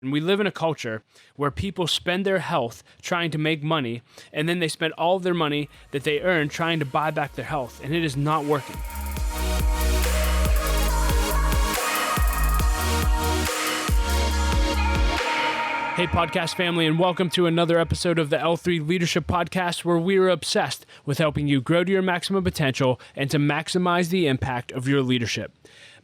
And we live in a culture where people spend their health trying to make money, and then they spend all of their money that they earn trying to buy back their health, and it is not working. Hey, podcast family, and welcome to another episode of the L3 Leadership Podcast, where we are obsessed with helping you grow to your maximum potential and to maximize the impact of your leadership.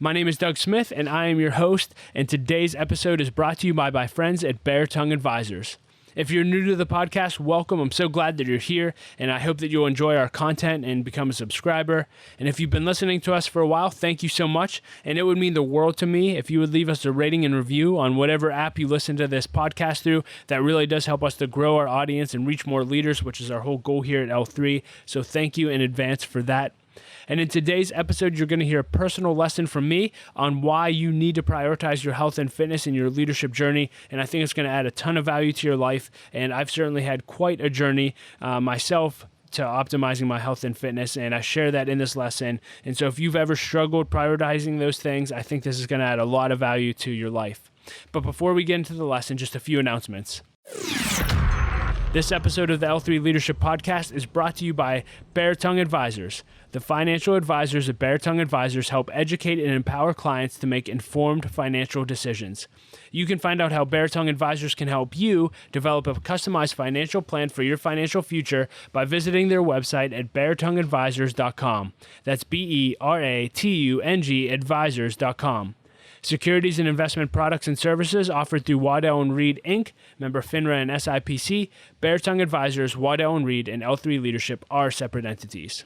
My name is Doug Smith, and I am your host, and today's episode is brought to you by my friends at Bare Tongue Advisors. If you're new to the podcast, welcome. I'm so glad that you're here, and I hope that you'll enjoy our content and become a subscriber. And if you've been listening to us for a while, thank you so much. And it would mean the world to me if you would leave us a rating and review on whatever app you listen to this podcast through. That really does help us to grow our audience and reach more leaders, which is our whole goal here at L3. So thank you in advance for that. And in today's episode, you're going to hear a personal lesson from me on why you need to prioritize your health and fitness in your leadership journey. And I think it's going to add a ton of value to your life. And I've certainly had quite a journey myself to optimizing my health and fitness, and I share that in this lesson. And so if you've ever struggled prioritizing those things, I think this is going to add a lot of value to your life. But before we get into the lesson, just a few announcements. This episode of the L3 Leadership Podcast is brought to you by Bare Tongue Advisors. The financial advisors at Bare Tongue Advisors help educate and empower clients to make informed financial decisions. You can find out how Bare Tongue Advisors can help you develop a customized financial plan for your financial future by visiting their website at baretongueadvisors.com. That's BERATUNG advisors.com. Securities and investment products and services offered through Waddell & Reed, Inc., member FINRA and SIPC. Bare Tongue Advisors, Waddell & Reed, and L3 Leadership are separate entities.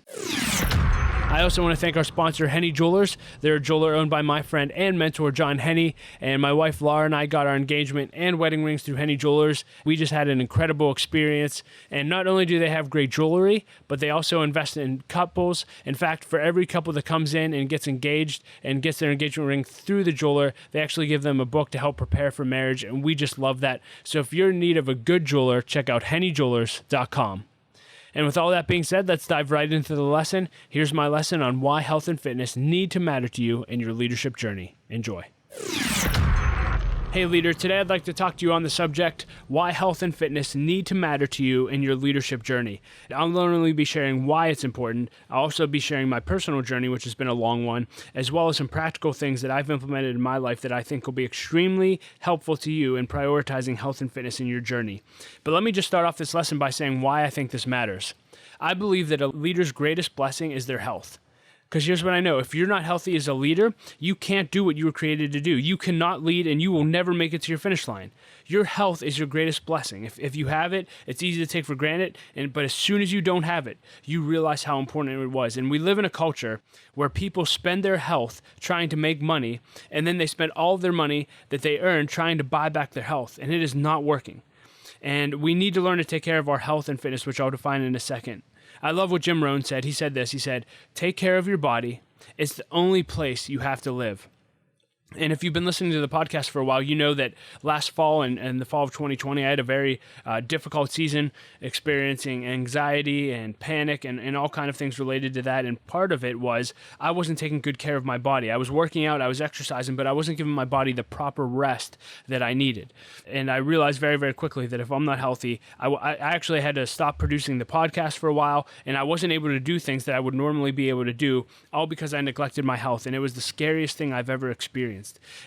I also want to thank our sponsor, Henny Jewelers. They're a jeweler owned by my friend and mentor, John Henny, and my wife, Laura, and I got our engagement and wedding rings through Henny Jewelers. We just had an incredible experience, and not only do they have great jewelry, but they also invest in couples. In fact, for every couple that comes in and gets engaged and gets their engagement ring through the jeweler, they actually give them a book to help prepare for marriage, and we just love that. So if you're in need of a good jeweler, check out hennyjewelers.com. And with all that being said, let's dive right into the lesson. Here's my lesson on why health and fitness need to matter to you in your leadership journey. Enjoy. Hey leader, today I'd like to talk to you on the subject, why health and fitness need to matter to you in your leadership journey. I'll not only be sharing why it's important, I'll also be sharing my personal journey, which has been a long one, as well as some practical things that I've implemented in my life that I think will be extremely helpful to you in prioritizing health and fitness in your journey. But let me just start off this lesson by saying why I think this matters. I believe that a leader's greatest blessing is their health. Because here's what I know. If you're not healthy as a leader, you can't do what you were created to do. You cannot lead, and you will never make it to your finish line. Your health is your greatest blessing. If you have it, it's easy to take for granted, but as soon as you don't have it, you realize how important it was. And we live in a culture where people spend their health trying to make money, and then they spend all of their money that they earn trying to buy back their health, and it is not working. And we need to learn to take care of our health and fitness, which I'll define in a second. I love what Jim Rohn said. He said this. He said, take care of your body. It's the only place you have to live. And if you've been listening to the podcast for a while, you know that last fall and the fall of 2020, I had a very difficult season experiencing anxiety and panic and all kind of things related to that. And part of it was I wasn't taking good care of my body. I was working out, I was exercising, but I wasn't giving my body the proper rest that I needed. And I realized very, very quickly that if I'm not healthy, I actually had to stop producing the podcast for a while, and I wasn't able to do things that I would normally be able to do, all because I neglected my health. And it was the scariest thing I've ever experienced.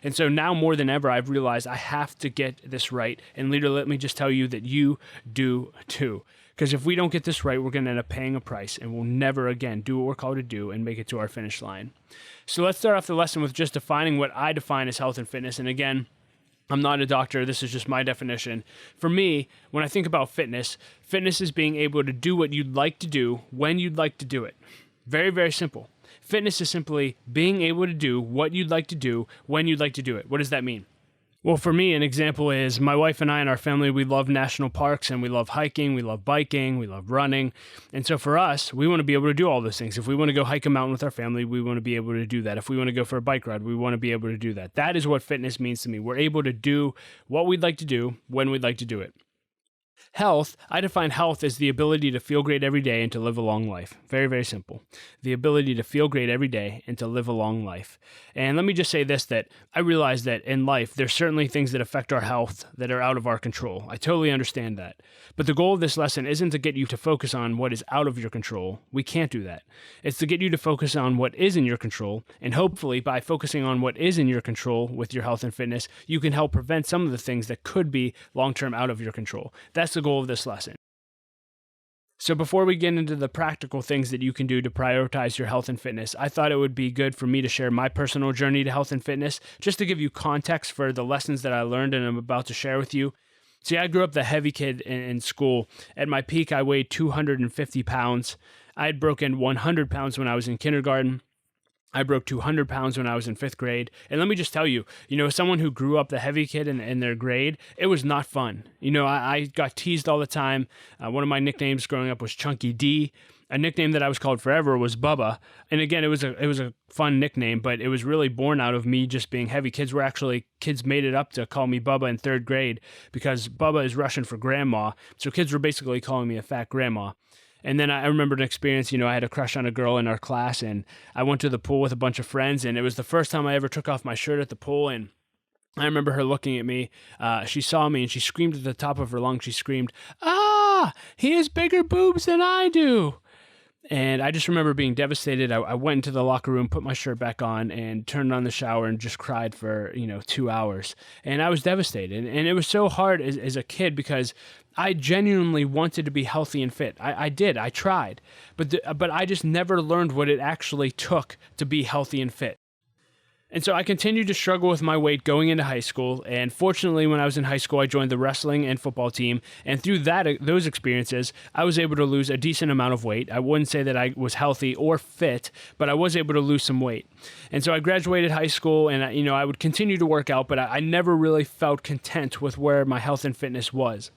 And so now more than ever, I've realized I have to get this right. And leader, let me just tell you that you do too. Because if we don't get this right, we're going to end up paying a price, and we'll never again do what we're called to do and make it to our finish line. So let's start off the lesson with just defining what I define as health and fitness. And again, I'm not a doctor. This is just my definition. For me, when I think about fitness, fitness is being able to do what you'd like to do when you'd like to do it. Very, very simple. Fitness is simply being able to do what you'd like to do when you'd like to do it. What does that mean? Well, for me, an example is my wife and I and our family, we love national parks, and we love hiking, we love biking, we love running. And so for us, we want to be able to do all those things. If we want to go hike a mountain with our family, we want to be able to do that. If we want to go for a bike ride, we want to be able to do that. That is what fitness means to me. We're able to do what we'd like to do when we'd like to do it. Health, I define health as the ability to feel great every day and to live a long life. Very, very simple. The ability to feel great every day and to live a long life. And let me just say this, that I realize that in life, there's certainly things that affect our health that are out of our control. I totally understand that. But the goal of this lesson isn't to get you to focus on what is out of your control. We can't do that. It's to get you to focus on what is in your control. And hopefully by focusing on what is in your control with your health and fitness, you can help prevent some of the things that could be long-term out of your control. That's the goal of this lesson. So before we get into the practical things that you can do to prioritize your health and fitness, I thought it would be good for me to share my personal journey to health and fitness, just to give you context for the lessons that I learned and I'm about to share with you. See, I grew up the heavy kid in school. At my peak, I weighed 250 pounds. I had broken 100 pounds when I was in kindergarten. I broke 200 pounds when I was in 5th grade. And let me just tell you, as someone who grew up the heavy kid in their grade, it was not fun. I got teased all the time. One of my nicknames growing up was Chunky D. A nickname that I was called forever was Bubba. And again, it was a fun nickname, but it was really born out of me just being heavy. Kids made it up to call me Bubba in 3rd grade because Bubba is Russian for grandma. So kids were basically calling me a fat grandma. And then I remember an experience, I had a crush on a girl in our class, and I went to the pool with a bunch of friends, and it was the first time I ever took off my shirt at the pool, and I remember her looking at me. She saw me, and she screamed at the top of her lungs. She screamed, "Ah, he has bigger boobs than I do." And I just remember being devastated. I went into the locker room, put my shirt back on, and turned on the shower and just cried for, 2 hours. And I was devastated. And it was so hard as a kid because I genuinely wanted to be healthy and fit. I did. I tried. But I just never learned what it actually took to be healthy and fit. And so I continued to struggle with my weight going into high school. And fortunately, when I was in high school, I joined the wrestling and football team. And through those experiences, I was able to lose a decent amount of weight. I wouldn't say that I was healthy or fit, but I was able to lose some weight. And so I graduated high school, and I would continue to work out, but I never really felt content with where my health and fitness was.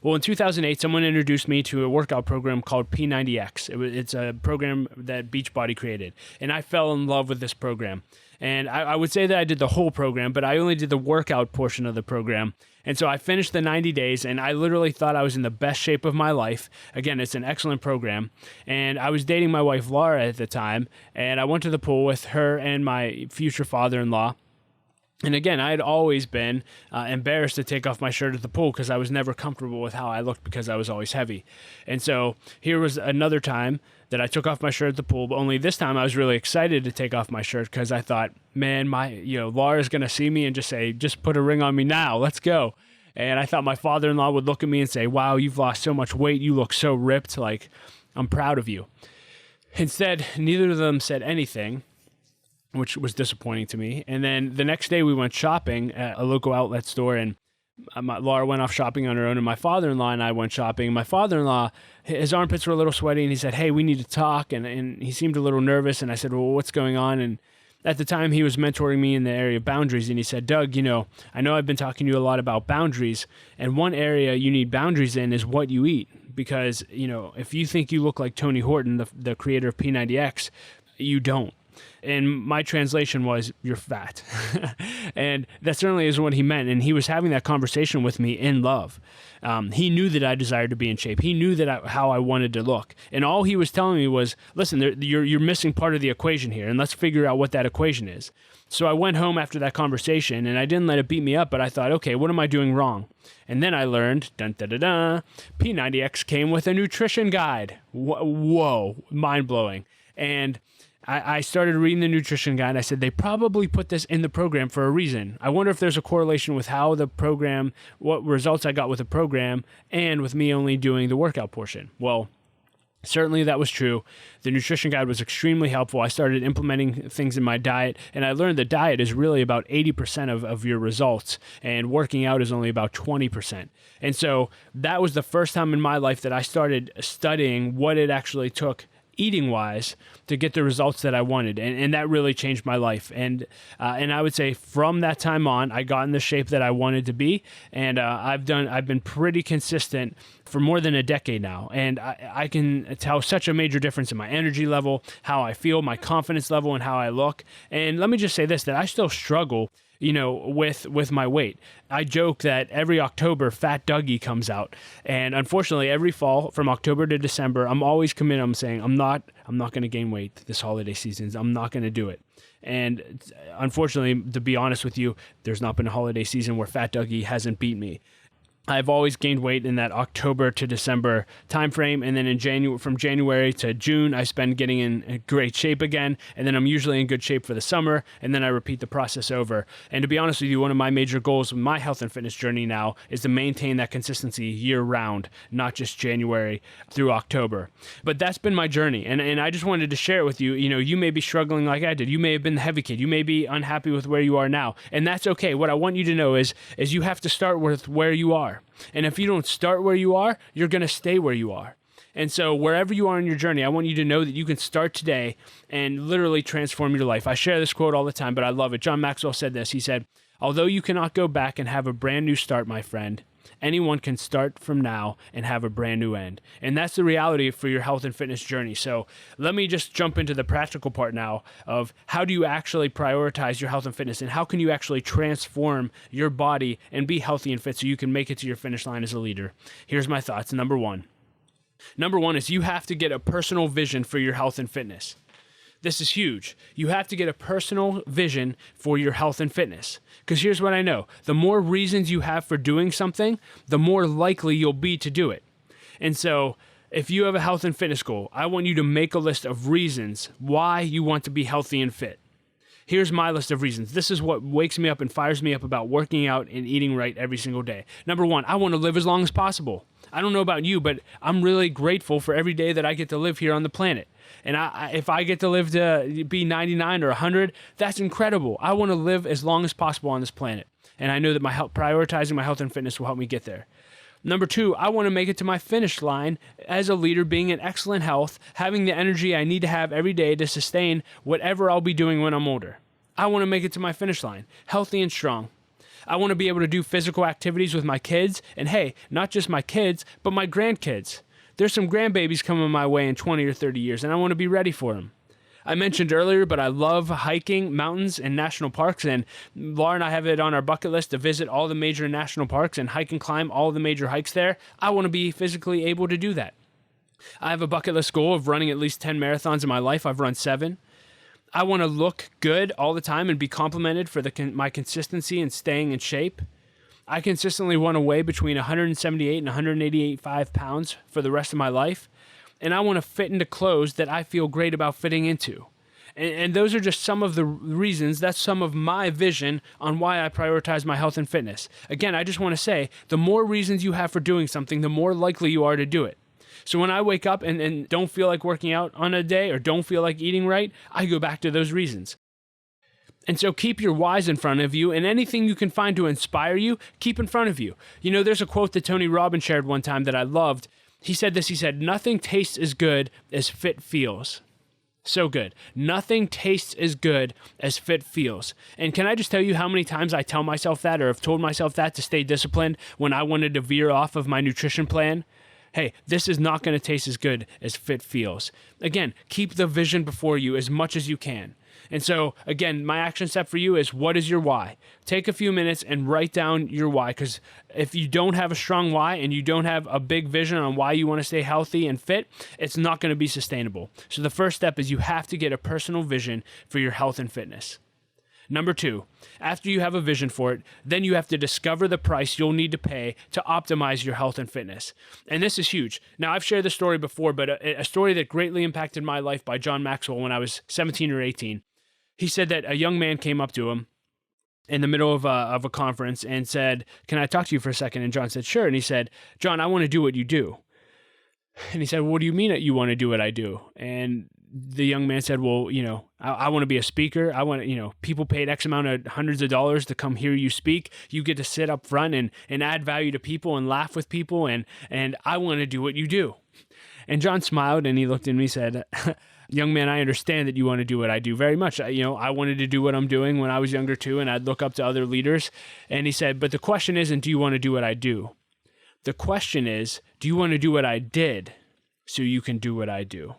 Well, in 2008, someone introduced me to a workout program called P90X. It's a program that Beachbody created, and I fell in love with this program. And I would say that I did the whole program, but I only did the workout portion of the program. And so I finished the 90 days, and I literally thought I was in the best shape of my life. Again, it's an excellent program. And I was dating my wife, Laura, at the time, and I went to the pool with her and my future father-in-law. And again, I had always been embarrassed to take off my shirt at the pool because I was never comfortable with how I looked because I was always heavy. And so here was another time that I took off my shirt at the pool, but only this time I was really excited to take off my shirt because I thought, man, Laura's going to see me and just say, just put a ring on me now, let's go. And I thought my father-in-law would look at me and say, wow, you've lost so much weight, you look so ripped, like, I'm proud of you. Instead, neither of them said anything, which was disappointing to me. And then the next day we went shopping at a local outlet store, and Laura went off shopping on her own, and my father-in-law and I went shopping. My father-in-law, his armpits were a little sweaty, and he said, hey, we need to talk. And he seemed a little nervous, and I said, well, what's going on? And at the time, he was mentoring me in the area of boundaries, and he said, Doug, I know I've been talking to you a lot about boundaries, and one area you need boundaries in is what you eat. Because, if you think you look like Tony Horton, the creator of P90X, you don't. And my translation was, you're fat. And that certainly isn't what he meant. And he was having that conversation with me in love. He knew that I desired to be in shape. He knew that how I wanted to look. And all he was telling me was, listen, you're missing part of the equation here, and let's figure out what that equation is. So I went home after that conversation, and I didn't let it beat me up, but I thought, okay, what am I doing wrong? And then I learned, P90X came with a nutrition guide. Whoa, mind-blowing. And I started reading the nutrition guide. I said, they probably put this in the program for a reason. I wonder if there's a correlation with how the program, what results I got with the program, and with me only doing the workout portion. Well, certainly that was true. The nutrition guide was extremely helpful. I started implementing things in my diet, and I learned that diet is really about 80% of your results, and working out is only about 20%. And so that was the first time in my life that I started studying what it actually took eating-wise to get the results that I wanted, and that really changed my life. And I would say from that time on, I got in the shape that I wanted to be, and I've been pretty consistent for more than a decade now, and I can tell such a major difference in my energy level, how I feel, my confidence level, and how I look. And let me just say this, that I still struggle with my weight. I joke that every October, Fat Dougie comes out. And unfortunately, every fall from October to December, I'm always committed. I'm saying, I'm not going to gain weight this holiday season. I'm not going to do it. And unfortunately, to be honest with you, there's not been a holiday season where Fat Dougie hasn't beat me. I've always gained weight in that October to December timeframe, and then from January to June, I spend getting in great shape again, and then I'm usually in good shape for the summer, and then I repeat the process over. And to be honest with you, one of my major goals of my health and fitness journey now is to maintain that consistency year-round, not just January through October. But that's been my journey, and I just wanted to share it with you. You may be struggling like I did. You may have been the heavy kid. You may be unhappy with where you are now, and that's okay. What I want you to know is you have to start with where you are. And if you don't start where you are, you're going to stay where you are. And so wherever you are in your journey, I want you to know that you can start today and literally transform your life. I share this quote all the time, but I love it. John Maxwell said this. He said, "Although you cannot go back and have a brand new start, my friend, anyone can start from now and have a brand new end." And that's the reality for your health and fitness journey. So let me just jump into the practical part now of how do you actually prioritize your health and fitness, and how can you actually transform your body and be healthy and fit so you can make it to your finish line as a leader. Here's my thoughts. Number one is you have to get a personal vision for your health and fitness. This is huge. You have to get a personal vision for your health and fitness. Because here's what I know. The more reasons you have for doing something, the more likely you'll be to do it. And so if you have a health and fitness goal, I want you to make a list of reasons why you want to be healthy and fit. Here's my list of reasons. This is what wakes me up and fires me up about working out and eating right every single day. Number one, I want to live as long as possible. I don't know about you, but I'm really grateful for every day that I get to live here on the planet. And if I get to live to be 99 or 100, that's incredible. I want to live as long as possible on this planet. And I know that prioritizing my health and fitness will help me get there. Number two, I want to make it to my finish line as a leader, being in excellent health, having the energy I need to have every day to sustain whatever I'll be doing when I'm older. I want to make it to my finish line, healthy and strong. I want to be able to do physical activities with my kids, and hey, not just my kids, but my grandkids. There's some grandbabies coming my way in 20 or 30 years, and I want to be ready for them. I mentioned earlier, but I love hiking mountains and national parks, and Laura and I have it on our bucket list to visit all the major national parks and hike and climb all the major hikes there. I want to be physically able to do that. I have a bucket list goal of running at least 10 marathons in my life. I've run 7. I want to look good all the time and be complimented for my consistency and staying in shape. I consistently want to weigh between 178 and 185 pounds for the rest of my life. And I want to fit into clothes that I feel great about fitting into. And those are just some of the reasons. That's some of my vision on why I prioritize my health and fitness. Again, I just want to say, the more reasons you have for doing something, the more likely you are to do it. So when I wake up and don't feel like working out on a day or don't feel like eating right, I go back to those reasons. And so keep your whys in front of you, and anything you can find to inspire you, keep in front of you. There's a quote that Tony Robbins shared one time that I loved. He said this, he said, "Nothing tastes as good as fit feels." So good. Nothing tastes as good as fit feels. And can I just tell you how many times I tell myself that, or have told myself that, to stay disciplined when I wanted to veer off of my nutrition plan? Hey, this is not going to taste as good as fit feels. Again, keep the vision before you as much as you can. And so, again, my action step for you is, what is your why? Take a few minutes and write down your why, because if you don't have a strong why and you don't have a big vision on why you want to stay healthy and fit, it's not going to be sustainable. So the first step is you have to get a personal vision for your health and fitness. Number 2, after you have a vision for it, then you have to discover the price you'll need to pay to optimize your health and fitness. And this is huge. Now, I've shared this story before, but a story that greatly impacted my life by John Maxwell when I was 17 or 18. He said that a young man came up to him in the middle of a conference and said, "Can I talk to you for a second?" And John said, "Sure." And he said, "John, I want to do what you do." And he said, "What do you mean that you want to do what I do?" And the young man said, "Well, I want to be a speaker. I want to, people paid X amount of hundreds of dollars to come hear you speak. You get to sit up front and add value to people and laugh with people. And I want to do what you do." And John smiled and he looked at me and said, "Young man, I understand that you want to do what I do very much. I wanted to do what I'm doing when I was younger too, and I'd look up to other leaders." And he said, "But the question isn't, do you want to do what I do? The question is, do you want to do what I did so you can do what I do?"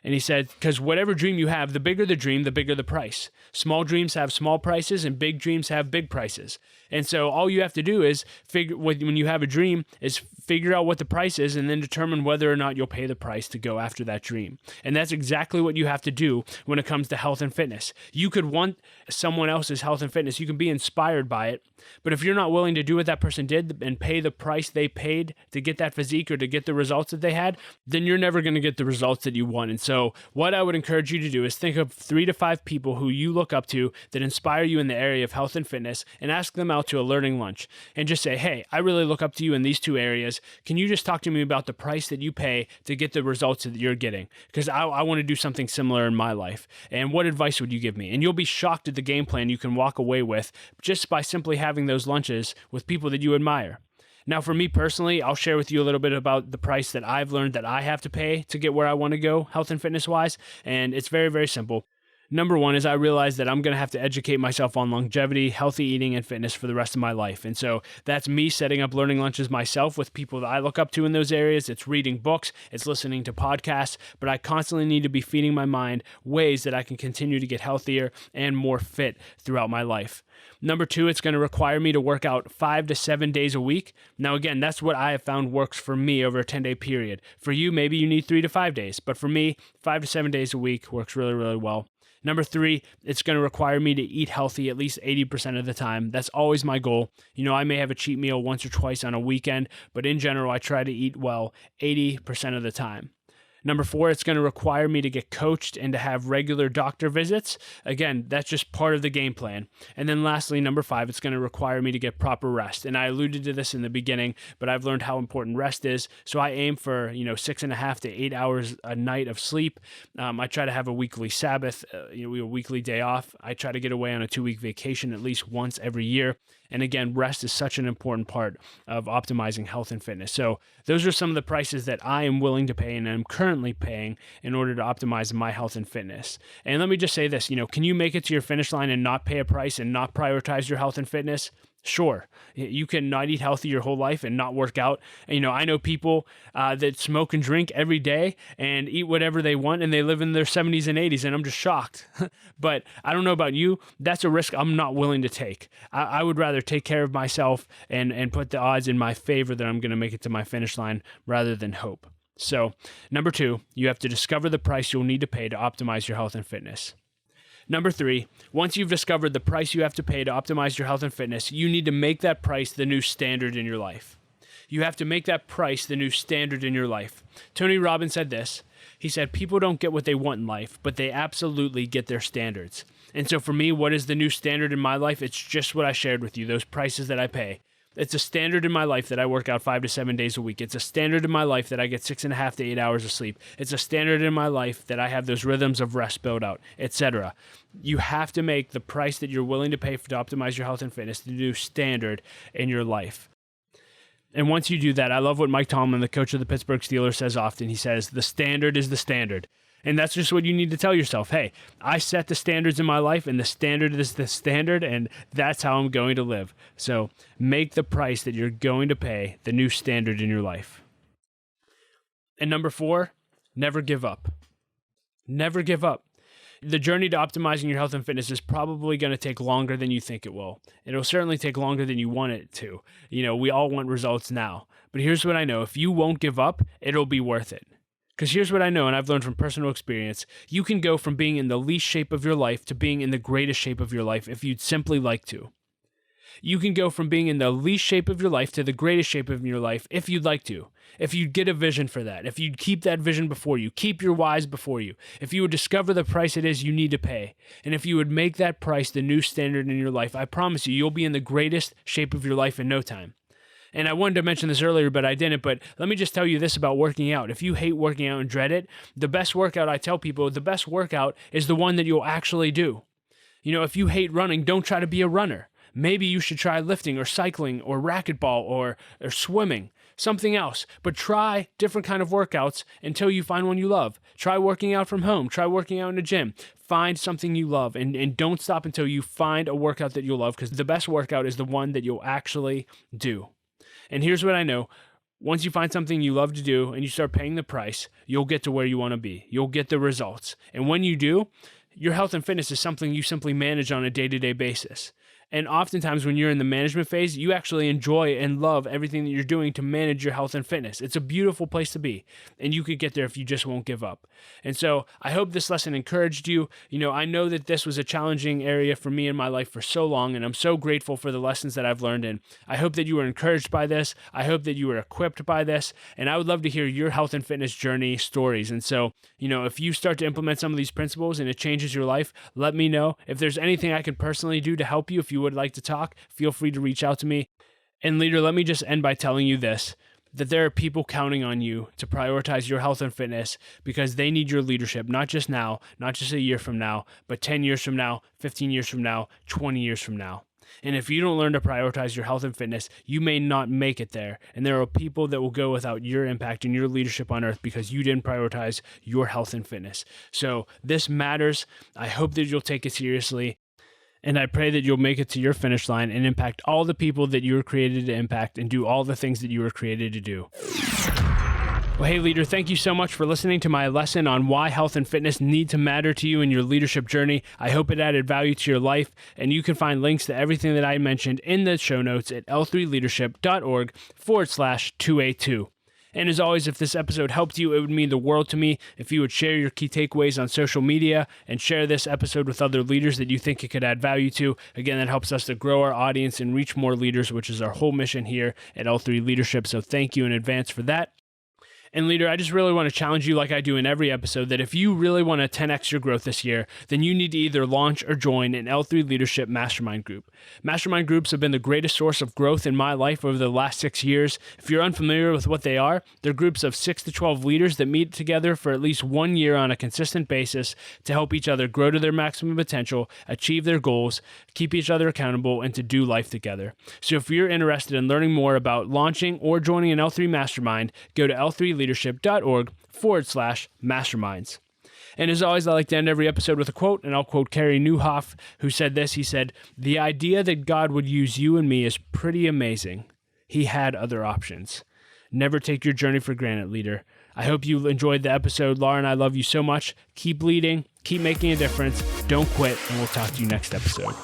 And he said, because whatever dream you have, the bigger the dream, the bigger the price. Small dreams have small prices and big dreams have big prices. And so all you have to do is when you have a dream, is figure out what the price is and then determine whether or not you'll pay the price to go after that dream. And that's exactly what you have to do when it comes to health and fitness. You could want someone else's health and fitness. You can be inspired by it. But if you're not willing to do what that person did and pay the price they paid to get that physique or to get the results that they had, then you're never going to get the results that you want. And so what I would encourage you to do is think of 3 to 5 people who you look up to that inspire you in the area of health and fitness and ask them out to a learning lunch and just say, hey, I really look up to you in these 2 areas. Can you just talk to me about the price that you pay to get the results that you're getting? Because I want to do something similar in my life. And what advice would you give me? And you'll be shocked at the game plan you can walk away with just by simply having those lunches with people that you admire. Now, for me personally, I'll share with you a little bit about the price that I've learned that I have to pay to get where I want to go health and fitness wise. And it's very, very simple. Number one is I realize that I'm going to have to educate myself on longevity, healthy eating, and fitness for the rest of my life. And so that's me setting up learning lunches myself with people that I look up to in those areas. It's reading books, it's listening to podcasts, but I constantly need to be feeding my mind ways that I can continue to get healthier and more fit throughout my life. Number two, it's going to require me to work out 5 to 7 days a week. Now, again, that's what I have found works for me over a 10-day period. For you, maybe you need 3 to 5 days, but for me, 5 to 7 days a week works really, really well. Number three, it's going to require me to eat healthy at least 80% of the time. That's always my goal. I may have a cheat meal once or twice on a weekend, but in general, I try to eat well 80% of the time. Number four, it's going to require me to get coached and to have regular doctor visits. Again, that's just part of the game plan. And then lastly, number five, it's going to require me to get proper rest. And I alluded to this in the beginning, but I've learned how important rest is. So I aim for, 6.5 to 8 hours a night of sleep. I try to have a weekly Sabbath, a weekly day off. I try to get away on a 2-week vacation at least once every year. And again, rest is such an important part of optimizing health and fitness. So those are some of the prices that I am willing to pay and I'm currently paying in order to optimize my health and fitness. And let me just say this, can you make it to your finish line and not pay a price and not prioritize your health and fitness? Sure, you can not eat healthy your whole life and not work out. I know people that smoke and drink every day and eat whatever they want and they live in their 70s and 80s and I'm just shocked. But I don't know about you, that's a risk I'm not willing to take. I would rather take care of myself and put the odds in my favor that I'm going to make it to my finish line rather than hope. So, number two, you have to discover the price you'll need to pay to optimize your health and fitness. Number three, once you've discovered the price you have to pay to optimize your health and fitness, you need to make that price the new standard in your life. You have to make that price the new standard in your life. Tony Robbins said this. He said, people don't get what they want in life, but they absolutely get their standards. And so for me, what is the new standard in my life? It's just what I shared with you, those prices that I pay. It's a standard in my life that I work out 5 to 7 days a week. It's a standard in my life that I get 6.5 to 8 hours of sleep. It's a standard in my life that I have those rhythms of rest built out, etc. You have to make the price that you're willing to pay to optimize your health and fitness the new standard in your life. And once you do that, I love what Mike Tomlin, the coach of the Pittsburgh Steelers, says often. He says, the standard is the standard. And that's just what you need to tell yourself. Hey, I set the standards in my life and the standard is the standard and that's how I'm going to live. So make the price that you're going to pay the new standard in your life. And number four, never give up. Never give up. The journey to optimizing your health and fitness is probably going to take longer than you think it will. It'll certainly take longer than you want it to. We all want results now. But here's what I know. If you won't give up, it'll be worth it. Because here's what I know, and I've learned from personal experience, you can go from being in the least shape of your life to being in the greatest shape of your life if you'd simply like to. You can go from being in the least shape of your life to the greatest shape of your life if you'd like to. If you'd get a vision for that, if you'd keep that vision before you, keep your whys before you, if you would discover the price it is you need to pay, and if you would make that price the new standard in your life, I promise you'll be in the greatest shape of your life in no time. And I wanted to mention this earlier, but I didn't. But let me just tell you this about working out. If you hate working out and dread it, the best workout, I tell people, the best workout is the one that you'll actually do. If you hate running, don't try to be a runner. Maybe you should try lifting or cycling or racquetball or swimming, something else. But try different kind of workouts until you find one you love. Try working out from home. Try working out in a gym. Find something you love and don't stop until you find a workout that you'll love, because the best workout is the one that you'll actually do. And here's what I know. Once you find something you love to do and you start paying the price, you'll get to where you want to be. You'll get the results. And when you do, your health and fitness is something you simply manage on a day-to-day basis. And oftentimes when you're in the management phase, you actually enjoy and love everything that you're doing to manage your health and fitness. It's a beautiful place to be, and you could get there if you just won't give up. And so I hope this lesson encouraged you. I know that this was a challenging area for me in my life for so long, and I'm so grateful for the lessons that I've learned. And I hope that you were encouraged by this. I hope that you were equipped by this, and I would love to hear your health and fitness journey stories. And so, if you start to implement some of these principles and it changes your life, let me know. If there's anything I can personally do to help you, if you would like to talk, feel free to reach out to me. And leader, let me just end by telling you this, that there are people counting on you to prioritize your health and fitness because they need your leadership, not just now, not just a year from now, but 10 years from now, 15 years from now, 20 years from now. And if you don't learn to prioritize your health and fitness, you may not make it there. And there are people that will go without your impact and your leadership on earth because you didn't prioritize your health and fitness. So this matters. I hope that you'll take it seriously. And I pray that you'll make it to your finish line and impact all the people that you were created to impact and do all the things that you were created to do. Well, hey, leader, thank you so much for listening to my lesson on why health and fitness need to matter to you in your leadership journey. I hope it added value to your life, and you can find links to everything that I mentioned in the show notes at l3leadership.org/282. And as always, if this episode helped you, it would mean the world to me if you would share your key takeaways on social media and share this episode with other leaders that you think it could add value to. Again, that helps us to grow our audience and reach more leaders, which is our whole mission here at L3 Leadership. So thank you in advance for that. And leader, I just really want to challenge you like I do in every episode that if you really want to 10x your growth this year, then you need to either launch or join an L3 Leadership Mastermind Group. Mastermind groups have been the greatest source of growth in my life over the last 6 years. If you're unfamiliar with what they are, they're groups of 6 to 12 leaders that meet together for at least 1 year on a consistent basis to help each other grow to their maximum potential, achieve their goals, keep each other accountable, and to do life together. So if you're interested in learning more about launching or joining an L3 Mastermind, go to l3leadership.org/masterminds. And as always, I like to end every episode with a quote, and I'll quote Carey Nieuwhof, who said this. He said, "The idea that God would use you and me is pretty amazing. He had other options. Never take your journey for granted, leader." I hope you enjoyed the episode. Laura and I love you so much. Keep leading, keep making a difference, don't quit, and we'll talk to you next episode.